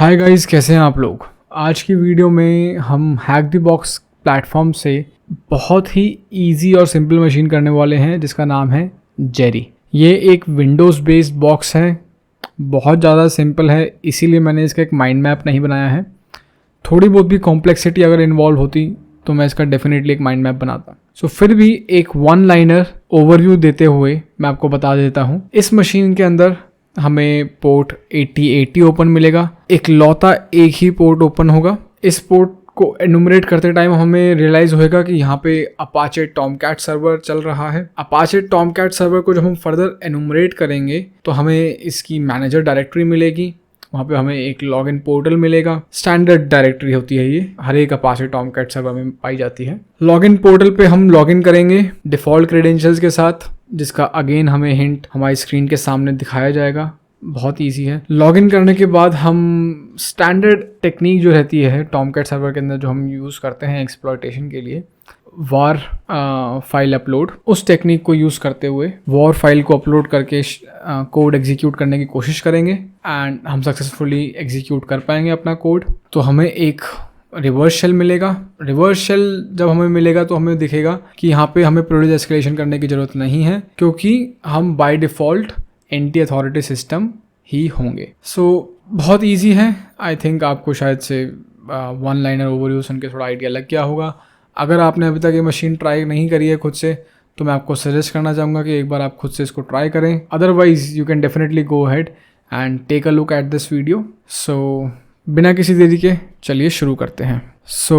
Hi guys, कैसे हैं आप लोग। आज की वीडियो में हम हैक द बॉक्स प्लेटफॉर्म से बहुत ही इजी और सिंपल मशीन करने वाले हैं जिसका नाम है जेरी। ये एक विंडोज़ बेस्ड बॉक्स है, बहुत ज़्यादा सिंपल है, इसीलिए मैंने इसका एक माइंड मैप नहीं बनाया है। थोड़ी बहुत भी कॉम्प्लेक्सिटी अगर इन्वॉल्व होती तो मैं इसका डेफिनेटली एक माइंड मैप बनाता। सो फिर भी एक वन लाइनर ओवरव्यू देते हुए मैं आपको बता देता हूँ। इस मशीन के अंदर हमें पोर्ट 8080 ओपन मिलेगा, एक लौता एक ही पोर्ट ओपन होगा। इस पोर्ट को एनुमरेट करते टाइम हमें रियलाइज होएगा कि यहाँ पे अपाचे टॉमकैट सर्वर चल रहा है। अपाचे टॉमकैट सर्वर को जब हम फर्दर एनुमरेट करेंगे तो हमें इसकी मैनेजर डायरेक्टरी मिलेगी, वहाँ पे हमें एक लॉगिन पोर्टल मिलेगा। स्टैंडर्ड डायरेक्टरी होती है ये, हर एक अपाचे टॉमकैट सर्वर में पाई जाती है। लॉगिन पोर्टल पे हम लॉगिन करेंगे डिफ़ॉल्ट क्रेडेंशियल्स के साथ, जिसका अगेन हमें हिंट हमारी स्क्रीन के सामने दिखाया जाएगा। बहुत इजी है। लॉगिन करने के बाद हम स्टैंडर्ड टेक्निक जो रहती है टॉमकैट सर्वर के अंदर जो हम यूज़ करते हैं एक्सप्लॉयटेशन के लिए, वॉर फाइल अपलोड, उस टेक्निक को यूज़ करते हुए वॉर फाइल को अपलोड करके कोड एग्जीक्यूट करने की कोशिश करेंगे एंड हम सक्सेसफुली एग्जीक्यूट कर पाएंगे अपना कोड। तो हमें एक रिवर्स शेल मिलेगा। रिवर्स शेल जब हमें मिलेगा तो हमें दिखेगा कि यहाँ पे हमें प्रिविलेज एस्केलेशन करने की ज़रूरत नहीं है, क्योंकि हम by default NT authority system ही होंगे। सो बहुत इजी है। आई थिंक आपको शायद से वन लाइनर ओवरव्यू सुन के थोड़ा आइडिया लग गया होगा। अगर आपने अभी तक ये मशीन ट्राई नहीं करी है खुद से, तो मैं आपको सजेस्ट करना चाहूँगा कि एक बार आप खुद से इसको ट्राई करें। Otherwise you can definitely go ahead and take a look at this video. So बिना किसी देरी के चलिए शुरू करते हैं। सो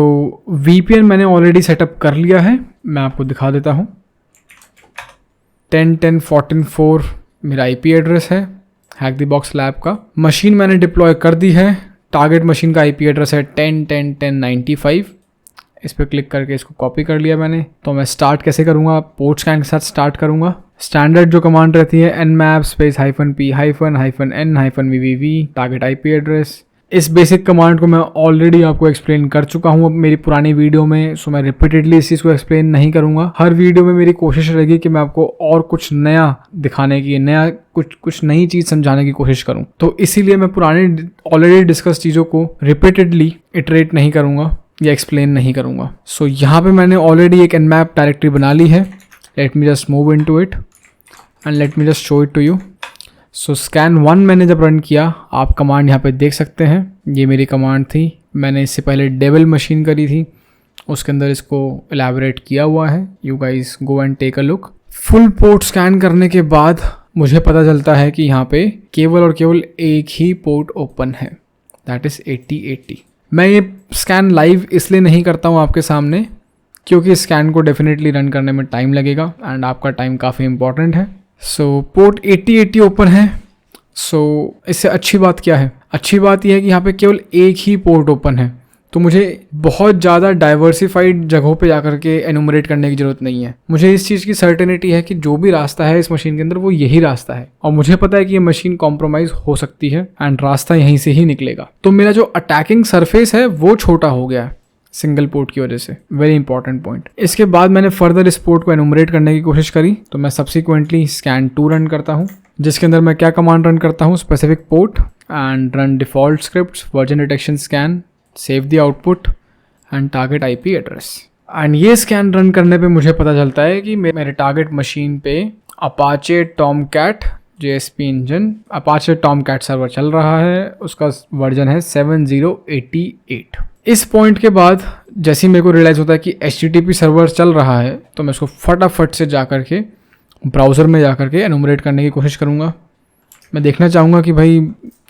VPN मैंने ऑलरेडी सेटअप कर लिया है, मैं आपको दिखा देता हूँ। 10.10.14.4 मेरा IP एड्रेस है हैक द बॉक्स लैब का। मशीन मैंने डिप्लॉय कर दी है। टारगेट मशीन का IP एड्रेस है 10.10.10.95। इस पर क्लिक करके इसको कॉपी कर लिया मैंने। तो मैं स्टार्ट कैसे करूँगा, पोर्ट स्कैन के साथ स्टार्ट करूँगा। स्टैंडर्ड जो कमांड रहती है nmap space -p-n-vvv target IP address. इस बेसिक कमांड को मैं ऑलरेडी आपको एक्सप्लेन कर चुका हूँ मेरी पुरानी वीडियो में, सो मैं रिपीटेडली इस चीज़ को एक्सप्लेन नहीं करूँगा। हर वीडियो में मेरी कोशिश रहेगी कि मैं आपको और कुछ नया दिखाने की, नया कुछ नई चीज़ समझाने की कोशिश करूँ। तो इसीलिए मैं पुरानी ऑलरेडी डिस्कस चीज़ों को रिपीटेडली इटरेट नहीं करूँगा या एक्सप्लेन नहीं करूँगा। सो यहाँ पे मैंने ऑलरेडी एक nmap डायरेक्टरी बना ली है। Let me just move into it and let me just show it to you. So scan 1 मैंने जब रन किया, आप कमांड यहाँ पे देख सकते हैं, ये मेरी कमांड थी। मैंने इससे पहले डेविल मशीन करी थी, उसके अंदर इसको एलैबोरेट किया हुआ है। You guys go and take a look. Full port scan करने के बाद मुझे पता चलता है कि यहाँ पे केवल और केवल एक ही पोर्ट ओपन है, दैट इज़ 8080। मैं ये स्कैन लाइव इसलिए नहीं करता हूँ आपके सामने, क्योंकि स्कैन को डेफिनेटली रन करने में टाइम लगेगा एंड आपका टाइम काफ़ी इंपॉर्टेंट है। सो पोर्ट 8080 ओपन है। सो इससे अच्छी बात क्या है? अच्छी बात यह है कि यहाँ पे केवल एक ही पोर्ट ओपन है, तो मुझे बहुत ज़्यादा डाइवर्सिफाइड जगहों पे जाकर के एनुमरेट करने की ज़रूरत नहीं है। मुझे इस चीज़ की सर्टेनिटी है कि जो भी रास्ता है इस मशीन के अंदर वो यही रास्ता है, और मुझे पता है कि ये मशीन कॉम्प्रोमाइज़ हो सकती है एंड रास्ता यहीं से ही निकलेगा। तो मेरा जो अटैकिंग सरफेस है वो छोटा हो गया है सिंगल पोर्ट की वजह से। Very important point. इसके बाद मैंने फर्दर इस पोर्ट को एनुमरेट करने की कोशिश करी, तो मैं सब्सिक्वेंटली स्कैन 2 रन करता हूँ, जिसके अंदर मैं क्या कमांड रन करता हूँ, specific port and run default script version detection scan, save the output and target IP address. And ये स्कैन रन करने पे मुझे पता चलता है कि मेरे टारगेट मशीन पे Apache Tomcat JSP engine, Apache Tomcat server चल रहा है, उसका वर्जन है 7088। इस पॉइंट के बाद जैसे ही मेरे को रियलाइज़ होता है कि HTTP सर्वर चल रहा है, तो मैं उसको फटाफट से जा कर के ब्राउज़र में जा कर के एनुमरेट करने की कोशिश करूँगा। मैं देखना चाहूँगा कि भाई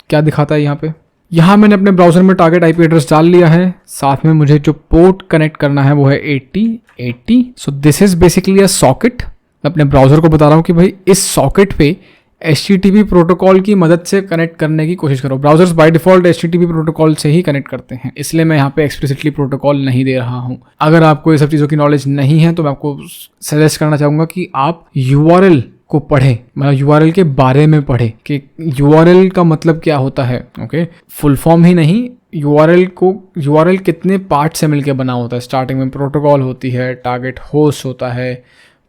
क्या दिखाता है यहाँ पे। यहाँ मैंने अपने ब्राउज़र में टारगेट IP एड्रेस डाल लिया है, साथ में मुझे जो पोर्ट कनेक्ट करना है वो है 8080। So this is basically a socket. मैं अपने ब्राउज़र को बता रहा हूँ कि भाई इस सॉकेट पे HTTP प्रोटोकॉल की मदद से कनेक्ट करने की कोशिश करो। Browsers by default HTTP protocol से ही कनेक्ट करते हैं, इसलिए मैं यहाँ पे एक्सप्लिसिटली प्रोटोकॉल नहीं दे रहा हूँ। अगर आपको ये सब चीज़ों की नॉलेज नहीं है तो मैं आपको सजेस्ट करना चाहूँगा कि आप URL को पढ़ें, मतलब URL के बारे में पढ़ें कि URL का मतलब क्या होता है। ओके, फुल फॉर्म ही नहीं, URL कितने पार्ट से मिलकर बना होता है। स्टार्टिंग में प्रोटोकॉल होती है, टारगेट होस्ट होता है,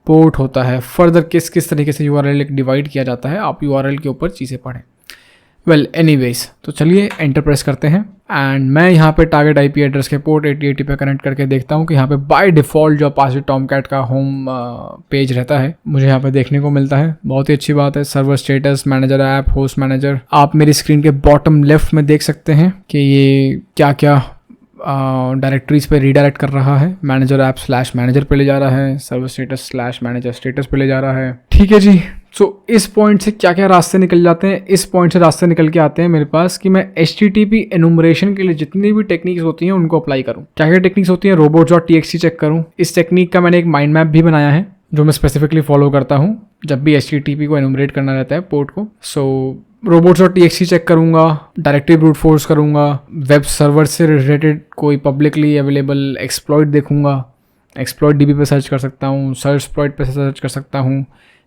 पोर्ट होता है, फर्दर किस किस तरीके से URL डिवाइड किया जाता है। आप URL के ऊपर चीज़ें पढ़ें। वेल एनीवेज, तो चलिए एंटर प्रेस करते हैं एंड मैं यहाँ पे टारगेट आईपी एड्रेस के पोर्ट 8080 पे कनेक्ट करके देखता हूँ कि यहाँ पे बाय डिफ़ॉल्ट जो अपाचे टॉमकैट का होम पेज रहता है मुझे यहाँ पे देखने को मिलता है। बहुत ही अच्छी बात है। Server status, manager app, host manager, आप मेरी स्क्रीन के बॉटम लेफ्ट में देख सकते हैं कि ये क्या क्या डायरेक्टरीज पे रीडायरेक्ट कर रहा है। मैनेजर ऐप / मैनेजर पे ले जा रहा है, सर्वर स्टेटस / मैनेजर स्टेटस पे ले जा रहा है। ठीक है जी। सो इस पॉइंट से क्या क्या रास्ते निकल जाते हैं, इस पॉइंट से रास्ते निकल के आते हैं मेरे पास कि मैं HTTP एनुमरेशन के लिए जितनी भी टेक्निक्स होती हैं उनको अप्लाई करूं। क्या क्या टेक्निक्स होती हैं, robots.txt चेक करूं। इस टेक्निक का मैंने एक माइंड मैप भी बनाया है जो मैं स्पेसिफिकली फॉलो करता हूँ जब भी HTTP को एनुमरेट करना रहता है पोर्ट को। सो robots.txt चेक करूंगा, डायरेक्टरी ब्रूट फोर्स करूंगा, वेब सर्वर से रिलेटेड कोई पब्लिकली अवेलेबल एक्सप्लॉइट देखूंगा, एक्सप्लॉइट DB पे सर्च कर सकता हूँ, सर्चप्लॉइट पे सर्च कर सकता हूँ,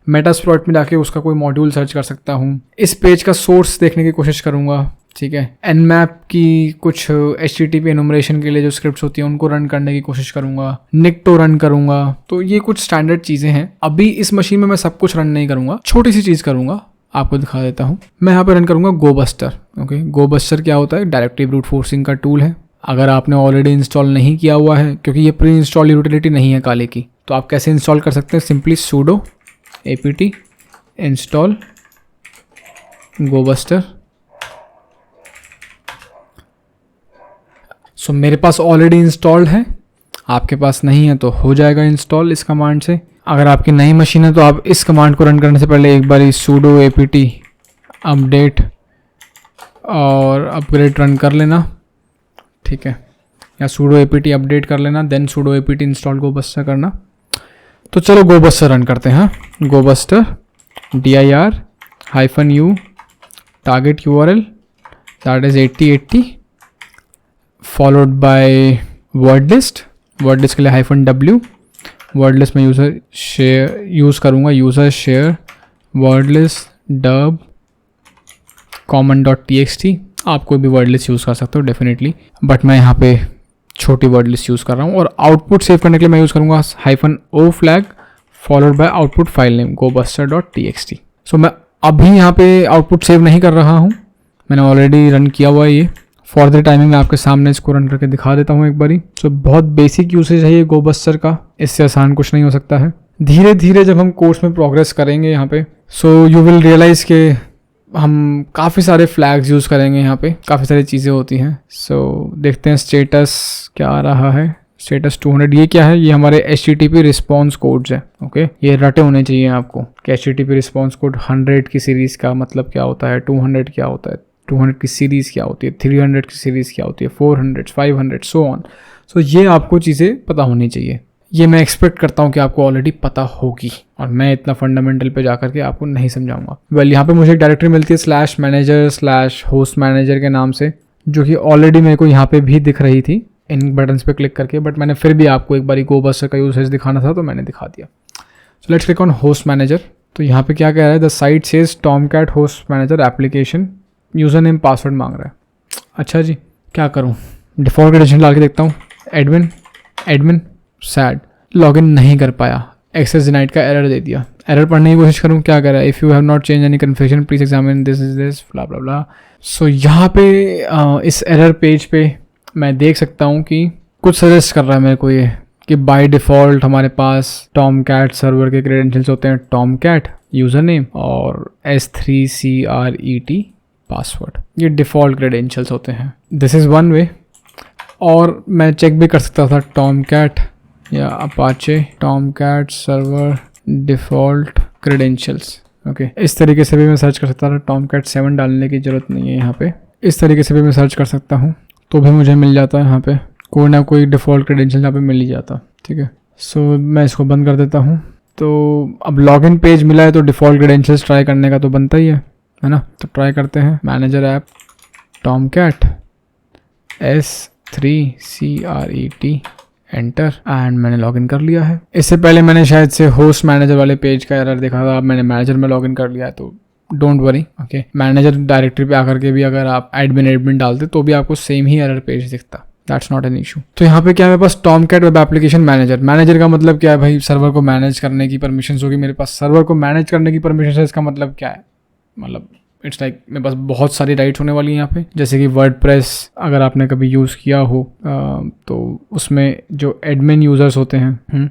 मेटास्प्लॉइट में जाके उसका कोई मॉड्यूल सर्च कर सकता हूँ। इस पेज का सोर्स देखने की कोशिश करूँगा। ठीक है, nmap की कुछ HTTP एनुमरेशन के लिए जो स्क्रिप्ट्स होती हैं उनको रन करने की कोशिश करूँगा, निक्टो रन करूँगा। तो ये कुछ स्टैंडर्ड चीज़ें हैं। अभी इस मशीन में मैं सब कुछ रन नहीं करूँगा, छोटी सी चीज़ करूँगा, आपको दिखा देता हूँ। मैं यहाँ पे रन करूँगा गोबस्टर। ओके, गोबस्टर क्या होता है? डायरेक्टरी ब्रूट फोर्सिंग का टूल है। अगर आपने ऑलरेडी इंस्टॉल नहीं किया हुआ है, क्योंकि ये प्री इंस्टॉल यूटिलिटी नहीं है काले की, तो आप कैसे इंस्टॉल कर सकते हैं? Simply sudo apt install गोबस्टर। सो मेरे पास ऑलरेडी इंस्टॉल्ड है, आपके पास नहीं है तो हो जाएगा इंस्टॉल इस कमांड से। अगर आपकी नई मशीन है तो आप इस कमांड को रन करने से पहले एक बार sudo apt अपडेट और अपग्रेड रन कर लेना। ठीक है, या sudo apt अपडेट कर लेना, देन sudo apt इंस्टॉल गोबस्टर करना। तो चलो गोबस्टर रन करते हैं। गोबस्टर dir-u target URL that is 8080 followed by word list के लिए -w, word list में यूज़र शेयर यूज़ करूँगा, user share word list dub common.txt। आप कोई भी वर्ड लिस्ट यूज़ कर सकते हो डेफिनेटली, बट मैं यहाँ पे छोटी वर्ड लिस्ट यूज़ कर रहा हूँ। और आउटपुट सेव करने के लिए मैं यूज़ करूँगा -o flag followed by output file name gobuster.txt। सो मैं अभी यहाँ पे आउटपुट सेव नहीं कर रहा हूँ, मैंने ऑलरेडी रन किया हुआ है ये। फॉर द टाइमिंग मैं आपके सामने इसको रन करके दिखा देता हूँ एक बारी। सो बहुत बेसिक यूसेज है ये गोबस्टर का, इससे आसान कुछ नहीं हो सकता है। धीरे धीरे जब हम कोर्स में प्रोग्रेस करेंगे यहाँ पे, सो यू विल रियलाइज़ के हम काफ़ी सारे फ्लैग्स यूज़ करेंगे यहाँ पे, काफ़ी सारी चीज़ें होती हैं। सो देखते हैं स्टेटस क्या आ रहा है। स्टेटस 200, ये क्या है? ये हमारे HTTP रिस्पॉन्स कोड्स हैं। ओके, ये रटे होने चाहिए आपको कि HTTP रिस्पॉन्स कोड 100 की सीरीज़ का मतलब क्या होता है, 200 क्या होता है, 200 की सीरीज़ क्या होती है, 300 की सीरीज़ क्या होती है, 400, 500 सो ऑन। सो ये आपको चीज़ें पता होनी चाहिए। ये मैं एक्सपेक्ट करता हूँ कि आपको ऑलरेडी पता होगी, और मैं इतना फंडामेंटल पे जाकर के आपको नहीं समझाऊंगा। वेल, यहाँ पे मुझे एक डायरेक्टरी मिलती है /manager/host मैनेजर के नाम से, जो कि ऑलरेडी मेरे को यहाँ पे भी दिख रही थी इन बटन्स पे क्लिक करके, बट मैंने फिर भी आपको एक बारी गोबस्टर का यूसेज दिखाना था तो मैंने दिखा दिया। So let's click on host manager. तो यहाँ पे क्या कह रहा है? The site says Tomcat host manager application, user name password मांग रहा है। अच्छा जी, क्या करूँ? डिफ़ॉल्ट क्रेडेंशियल डाल के देखता हूँ। एडमिन सैड, लॉगिन नहीं कर पाया, एक्सेस डिनाइड का एरर दे दिया। एरर पढ़ने की कोशिश करूँ, क्या कह रहा है? If you have not change any configuration please examine this is this blah blah blah. So यहाँ पे इस एरर पेज पे मैं देख सकता हूँ कि कुछ सजेस्ट कर रहा है मेरे को ये कि बाय डिफ़ॉल्ट हमारे पास टॉमकैट सर्वर के क्रेडेंशियल्स होते हैं, टॉमकैट यूज़र नेम और S3CRET पासवर्ड, ये डिफ़ॉल्ट क्रेडेंशियल्स होते हैं। This is one way. और मैं चेक भी कर सकता था टॉमकैट या Apache Tomcat server default credentials. Okay, इस तरीके से भी मैं सर्च कर सकता था। टॉमकैट 7 डालने की ज़रूरत नहीं है यहाँ पे, इस तरीके से भी मैं सर्च कर सकता हूँ तो भी मुझे मिल जाता है यहाँ पे कोई ना कोई डिफ़ॉल्ट क्रेडेंशियल यहाँ पे मिल ही जाता। ठीक है, सो मैं इसको बंद कर देता हूँ। तो अब लॉगिन पेज मिला है तो डिफ़ॉल्ट क्रेडेंशियल्स ट्राई करने का तो बनता ही है ना। तो ट्राई करते हैं। Manager app Tomcat S3CRET enter, and मैंने लॉगिन कर लिया है। इससे पहले मैंने शायद से होस्ट मैनेजर वाले पेज का एरर देखा था, अब मैंने मैनेजर में लॉगिन कर लिया है तो don't worry. Okay, manager directory पे आकर के भी अगर आप एडमिन डालते तो भी आपको सेम ही एरर पेज दिखता। That's not an issue. तो यहाँ पे क्या है मेरे पास? Tomcat web application manager. Manager का मतलब क्या है भाई? सर्वर को मैनेज करने की परमिशंस होगी मेरे पास। सर्वर को मैनेज करने की परमिशन है, इसका मतलब क्या है? मतलब इट्स लाइक मेरे पास बहुत सारी राइट्स होने वाली हैं यहाँ पे, जैसे कि वर्डप्रेस अगर आपने कभी यूज़ किया हो तो उसमें जो एडमिन यूज़र्स होते हैं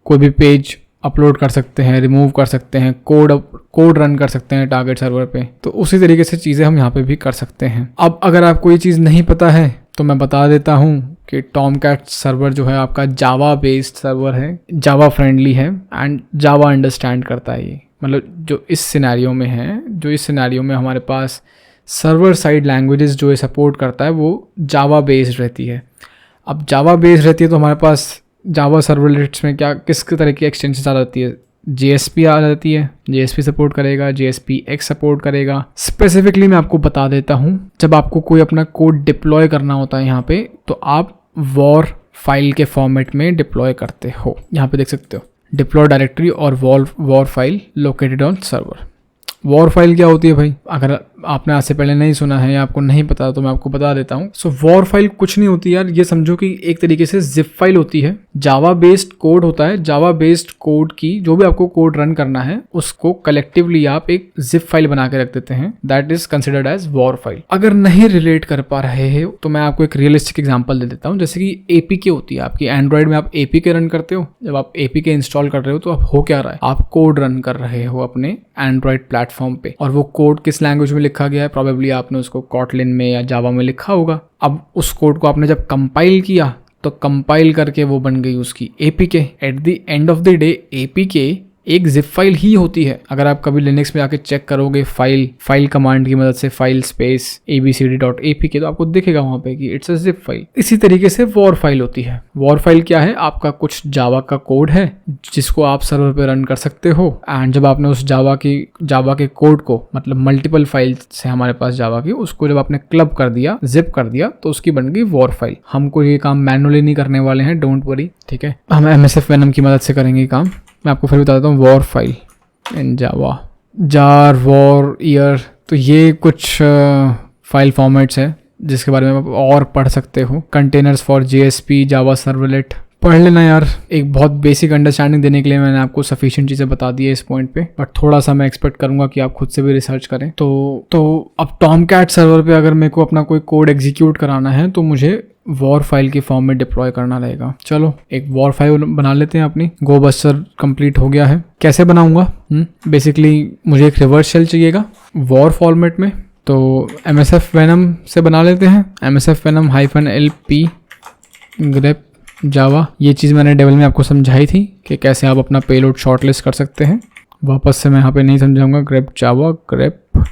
कोई भी पेज अपलोड कर सकते हैं, रिमूव कर सकते हैं, कोड रन कर सकते हैं टारगेट सर्वर पे। तो उसी तरीके से चीज़ें हम यहाँ पे भी कर सकते हैं। अब अगर आपको ये चीज़ नहीं पता है तो मैं बता देता हूँ कि टॉमकैट सर्वर जो है आपका जावा बेस्ड सर्वर है, जावा फ्रेंडली है एंड जावा अंडरस्टैंड करता है। ये मतलब जो इस सिनेरियो में है, जो इस सिनेरियो में हमारे पास सर्वर साइड लैंग्वेजेस जो ये सपोर्ट करता है वो जावा बेस्ड रहती है। अब जावा बेस्ड रहती है तो हमारे पास जावा सर्वलेट्स में क्या किस तरह की एक्सटेंशन आ जाती है, JSP आ जाती है, JSP सपोर्ट करेगा, JSPX सपोर्ट करेगा। स्पेसिफिकली मैं आपको बता देता हूँ, जब आपको कोई अपना कोड डिप्लॉय करना होता है यहाँ पे तो आप वॉर फाइल के फॉर्मेट में डिप्लॉय करते हो। यहाँ पे देख सकते हो डिप्लॉय डायरेक्टरी और war file located on server. War file क्या होती है भाई, अगर आपने आज से पहले नहीं सुना है या आपको नहीं पता तो मैं आपको बता देता हूँ। सो वॉर फाइल कुछ नहीं होती यार, ये समझो कि एक तरीके से जिप फाइल होती है। जावा बेस्ड कोड होता है, जावा बेस्ड कोड की जो भी आपको कोड रन करना है उसको कलेक्टिवली आप एक जिप फाइल बना के रख देते हैं, that is considered as war file. अगर नहीं रिलेट कर पा रहे हैं तो मैं आपको एक रियलिस्टिक एग्जाम्पल दे देता हूँ। जैसे कि APK होती है आपकी, एंड्रॉइड में आप APK रन करते हो। जब आप APK इंस्टॉल कर रहे हो तो आप हो क्या रहा है, आप कोड रन कर रहे हो अपने एंड्रॉइड प्लेटफॉर्म पे, और वो कोड किस लैंग्वेज में लिखा गया है, प्रोबेबली आपने उसको कॉटलिन में या जावा में लिखा होगा। अब उस कोड को आपने जब कंपाइल किया तो कंपाइल करके वो बन गई उसकी APK। At the end of the day APK एक जिप फाइल ही होती है। अगर आप कभी लिनक्स में आके चेक करोगे फाइल कमांड की मदद से फाइल स्पेस abcd.apk तो आपको दिखेगा वहां पे कि इट्स अ जिप फाइल। इसी तरीके से वॉर फाइल होती है। वॉर फाइल क्या है, आपका कुछ जावा का कोड है जिसको आप सर्वर पे रन कर सकते हो, एंड जब आपने उस जावा के कोड को, मतलब मल्टीपल फाइल्स है हमारे पास जावा की, उसको जब आपने क्लब कर दिया, जिप कर दिया, तो उसकी बन गई वॉर फाइल। हमको ये काम मैनुअली नहीं करने वाले हैं, डोंट वरी, ठीक है, हम MSF Venom की मदद से करेंगे ये काम। मैं आपको फिर बता देता हूँ war file in Java, jar, war, year, तो ये कुछ फाइल फॉर्मेट्स है जिसके बारे में आप और पढ़ सकते हो। Containers for JSP, Java servlet, पढ़ लेना यार। एक बहुत बेसिक अंडरस्टैंडिंग देने के लिए मैंने आपको सफिशिएंट चीज़ें बता दी है इस पॉइंट पे, बट थोड़ा सा मैं एक्सपेक्ट करूंगा कि आप खुद से भी रिसर्च करें। तो अब टॉमकैट सर्वर पे अगर मेरे को अपना कोई कोड एग्जीक्यूट कराना है तो मुझे वॉर फाइल के फॉर्म में डिप्लॉय करना रहेगा। चलो एक वॉर फाइल बना लेते हैं अपनी। गो बस्टर कंप्लीट हो गया है। कैसे बनाऊंगा, बेसिकली मुझे एक रिवर्स शेल चाहिएगा वॉर फॉर्मेट में, तो MSF Venom से बना लेते हैं। MSF Venom -LP grep जावा। ये चीज़ मैंने डेवल में आपको समझाई थी कि कैसे आप अपना पेलोड शॉर्टलिस्ट कर सकते हैं। वापस से मैं यहाँ पे नहीं समझाऊंगा। grep जावा grep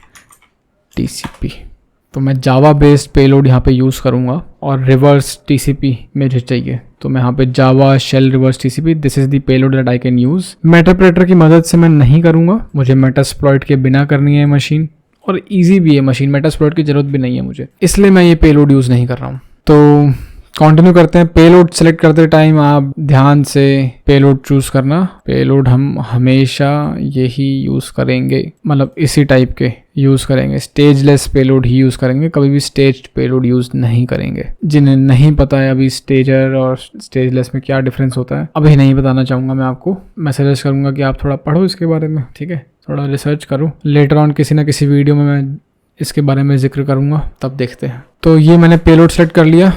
TCP, तो मैं जावा बेस्ड पेलोड यहाँ पे यूज़ करूँगा और रिवर्स TCP मुझे चाहिए, तो मैं यहाँ पे Java shell reverse TCP, this is the payload that I can use. Meterpreter की मदद से मैं नहीं करूँगा, मुझे मेटास्प्लॉइट के बिना करनी है मशीन, और ईजी भी है मशीन, मेटास्प्लॉइट की ज़रूरत भी नहीं है मुझे, इसलिए मैं ये पेलोड यूज़ नहीं कर रहा हूँ। तो कंटिन्यू करते हैं। पेलोड सेलेक्ट करते टाइम आप ध्यान से पेलोड चूज़ करना। पेलोड हम हमेशा यही यूज़ करेंगे, मतलब इसी टाइप के यूज़ करेंगे। स्टेजलेस पेलोड ही यूज़ करेंगे, कभी भी स्टेज्ड पेलोड यूज़ नहीं करेंगे। जिन्हें नहीं पता है अभी स्टेजर और स्टेजलेस में क्या डिफरेंस होता है, अभी नहीं बताना चाहूँगा मैं आपको। मैं सजेस्ट करूँगा कि आप थोड़ा पढ़ो इसके बारे में, ठीक है, थोड़ा रिसर्च करो। लेटर ऑन किसी ना किसी वीडियो में मैं इसके बारे में जिक्र करूँगा, तब देखते हैं। तो ये मैंने पेलोड सेलेक्ट कर लिया,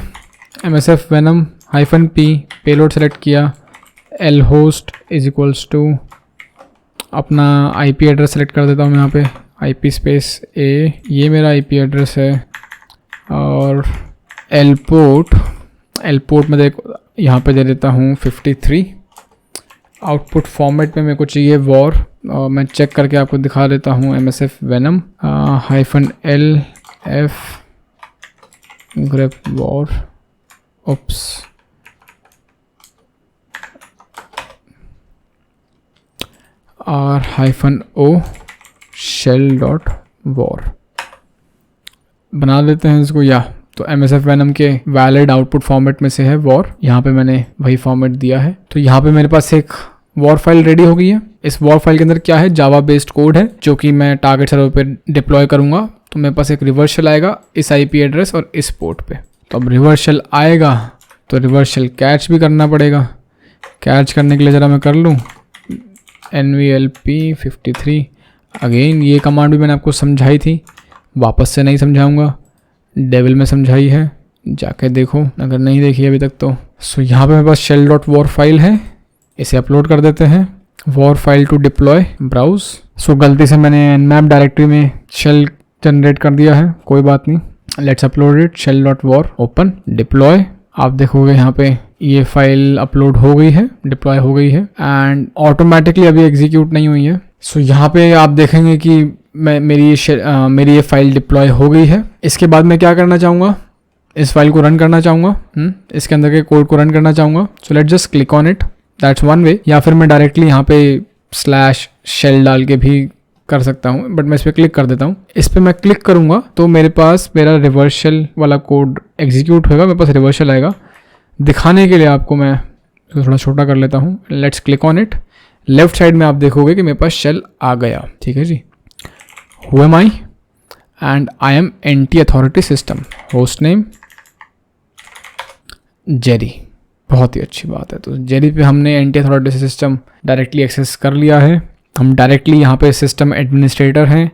MSF Venom -P payload select किया। lhost = अपना IP एड्रेस सेलेक्ट कर देता हूँ मैं यहाँ पे, IP स्पेस A, ये मेरा IP एड्रेस है, और lport में यहाँ पे दे देता हूँ 53। आउटपुट फॉर्मेट में मेरे को चाहिए वॉर, और मैं चेक करके आपको दिखा देता हूँ। MSF Venom -LF grep war, ओप्स, R-O shell.war बना देते हैं इसको। या तो MSF Venom के वैलिड आउटपुट फॉर्मेट में से है वॉर, यहाँ पे मैंने वही फॉर्मेट दिया है। तो यहाँ पे मेरे पास एक वॉर फाइल रेडी हो गई है। इस वॉर फाइल के अंदर क्या है, जावा बेस्ड कोड है जो कि मैं टारगेट सर्वर पे डिप्लॉय करूँगा। तो मेरे पास एक रिवर्स शेल आएगा इस IP एड्रेस और इस पोर्ट पे। तो अब रिवर्स शेल आएगा तो रिवर्स शेल कैच भी करना पड़ेगा। कैच करने के लिए ज़रा मैं कर लूँ NVLP 53। अगेन ये कमांड भी मैंने आपको समझाई थी, वापस से नहीं समझाऊंगा, डेविल में समझाई है, जाके देखो अगर नहीं देखी अभी तक तो। सो यहाँ पे मेरे पास shell.war फाइल है, इसे अपलोड कर देते हैं। war file to deploy browse. So गलती से मैंने nmap डायरेक्टरी में शेल जनरेट कर दिया है, कोई बात नहीं। Let's upload it, shell.war open deploy. आप देखोगे यहाँ पे ये फाइल अपलोड हो गई है, डिप्लॉय हो गई है एंड ऑटोमेटिकली अभी एग्जीक्यूट नहीं हुई है। सो यहाँ पे आप देखेंगे कि मेरी ये फाइल डिप्लॉय हो गई है। इसके बाद मैं क्या करना चाहूँगा, इस फाइल को रन करना चाहूँगा, इसके अंदर के कोड को रन करना चाहूँगा। So let's just click on it, that's one way. या फिर मैं डायरेक्टली यहाँ पे /shell डाल के भी कर सकता हूँ, बट मैं इस पर क्लिक कर देता हूँ। इस पर मैं क्लिक करूँगा तो मेरे पास मेरा रिवर्स शेल वाला कोड एग्जीक्यूट होगा, मेरे पास रिवर्स शेल आएगा। दिखाने के लिए आपको मैं थोड़ा छोटा कर लेता हूँ। Let's click on it. Left side में आप देखोगे कि मेरे पास शेल आ गया, ठीक है जी। Who am I and I am NT authority system, host name Jerry. बहुत ही अच्छी बात है। तो जेरी पे हमने NT authority system directly access कर लिया है। हम डायरेक्टली यहाँ पे सिस्टम एडमिनिस्ट्रेटर हैं,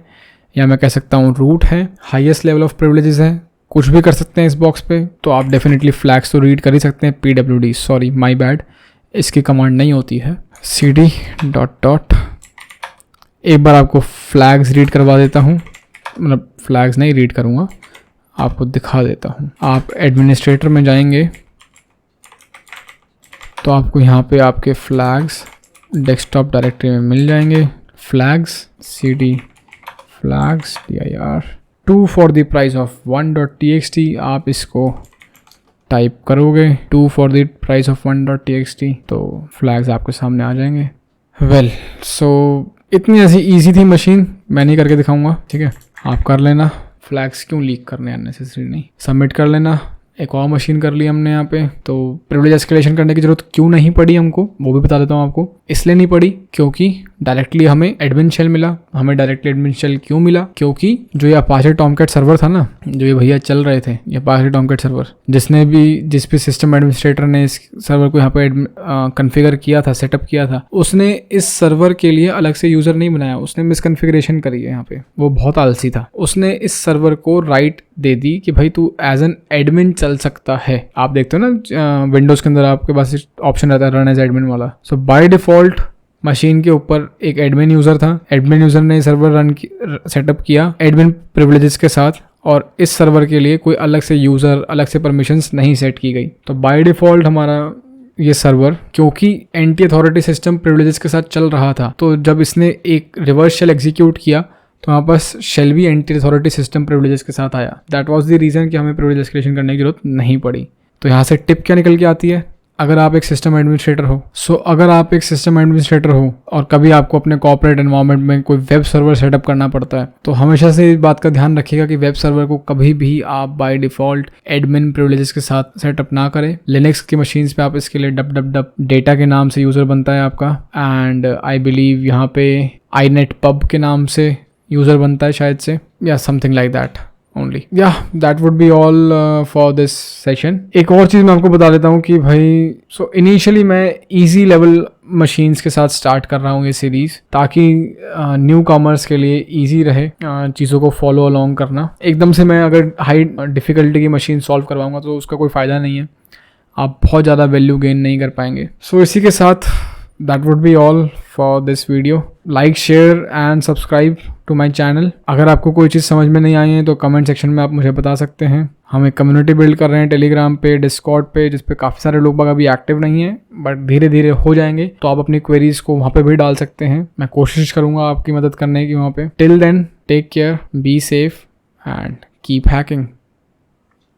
या मैं कह सकता हूँ रूट है। हाईएस्ट लेवल ऑफ प्रिविलेजेस है, कुछ भी कर सकते हैं इस बॉक्स पे। तो आप डेफिनेटली फ्लैग्स तो रीड कर ही सकते हैं। PWD, सॉरी माई बैड, इसकी कमांड नहीं होती है। cd ... एक बार आपको फ्लैग्स रीड करवा देता हूँ, मतलब फ्लैग्स नहीं रीड करूँगा, आपको दिखा देता हूँ। आप एडमिनिस्ट्रेटर में जाएंगे तो आपको यहाँ पे आपके फ्लैग्स डेस्कटॉप डायरेक्टरी में मिल जाएंगे। Flags cd flags dir 2 for the price of 1.txt। आप इसको टाइप करोगे 2 for the price of 1.txt तो फ्लैग्स आपके सामने आ जाएंगे। वेल सो इतनी ऐसी इजी थी मशीन, मैं नहीं करके दिखाऊंगा, ठीक है, आप कर लेना। फ्लैग्स क्यों लीक करने, अननेसेसरी नहीं। सबमिट कर लेना। एक और मशीन कर ली हमने यहाँ पे। तो प्रिविलेज एस्केलेशन करने की जरूरत क्यों नहीं पड़ी हमको, वो भी बता देता हूँ आपको। इसलिए नहीं पड़ी क्योंकि डायरेक्टली हमें एडमिन शेल मिला। हमें डायरेक्टली एडमिन शेल क्यों मिला, क्योंकि जो ये अपाचे टॉमकैट सर्वर था ना, जो ये भैया चल रहे थे, ये अपाचे टॉमकैट सर्वर, जिस भी सिस्टम एडमिनिस्ट्रेटर ने इस सर्वर को यहाँ पे कन्फिगर किया था, सेटअप किया था, उसने इस सर्वर के लिए अलग से यूजर नहीं बनाया, उसने मिसकन्फिगरेशन करी है यहाँ पे। वो बहुत आलसी था। उसने इस सर्वर को राइट दे दी कि भाई तू एज एन एडमिन चल सकता है। आप देखते हो ना विंडोज के अंदर आपके पास ऑप्शन रहता है रन एज एडमिन वाला। सो बाय डिफॉल्ट मशीन के ऊपर एक एडमिन यूजर था। एडमिन यूजर ने सर्वर सेटअप किया एडमिन प्रिविलेजेस के साथ, और इस सर्वर के लिए कोई अलग से यूजर, अलग से परमिशंस नहीं सेट की गई। तो बाय डिफॉल्ट हमारा ये सर्वर, क्योंकि एंटी अथॉरिटी सिस्टम प्रिविलेजेस के साथ चल रहा था, तो जब इसने एक रिवर्स शेल एग्जीक्यूट किया तो वहाँ पास शेल भी एंटी अथॉरिटी सिस्टम प्रिविलेजेस के साथ आया। दैट वाज द रीज़न कि हमें प्रिविलेज एस्केलेशन करने की जरूरत नहीं पड़ी। तो यहाँ से टिप क्या निकल के आती है, अगर आप एक सिस्टम एडमिनिस्ट्रेटर हो, अगर आप एक सिस्टम एडमिनिस्ट्रेटर हो और कभी आपको अपने कॉर्पोरेट एनवायरनमेंट में कोई वेब सर्वर सेटअप करना पड़ता है, तो हमेशा से इस बात का ध्यान रखिएगा कि वेब सर्वर को कभी भी आप बाय डिफॉल्ट एडमिन प्रिविलेजेस के साथ सेटअप ना करें। लिनक्स की मशीन्स पे आप इसके लिए डब डेटा के नाम से यूज़र बनता है आपका, एंड आई बिलीव यहाँ पे iNetPub के नाम से यूज़र बनता है शायद से, या समथिंग लाइक दैट ओनली। या that would be all for this session. एक और चीज़ मैं आपको बता देता हूँ कि भाई इनिशियली मैं इजी लेवल मशीन्स के साथ स्टार्ट कर रहा हूँ ये सीरीज़, ताकि न्यू कॉमर्स के लिए इजी रहे चीज़ों को फॉलो अलोंग करना। एकदम से मैं अगर हाई डिफ़िकल्टी की मशीन सॉल्व करवाऊँगा तो उसका कोई फ़ायदा नहीं है, आप बहुत ज़्यादा वैल्यू गेन नहीं कर पाएंगे। इसी के साथ that would be all for this video. Like, share and subscribe to my channel. अगर आपको कोई चीज़ समझ में नहीं आई है तो कमेंट सेक्शन में आप मुझे बता सकते हैं। हम एक कम्युनिटी बिल्ड कर रहे हैं टेलीग्राम पे, डिस्कॉर्ड पे, जिस पे काफ़ी सारे लोग अभी एक्टिव नहीं हैं, बट धीरे धीरे हो जाएंगे। तो आप अपनी क्वेरीज को वहाँ पे भी डाल सकते हैं। मैं कोशिश करूँगा आपकी मदद करने की वहाँ पे। Till then, take care, be safe and keep hacking.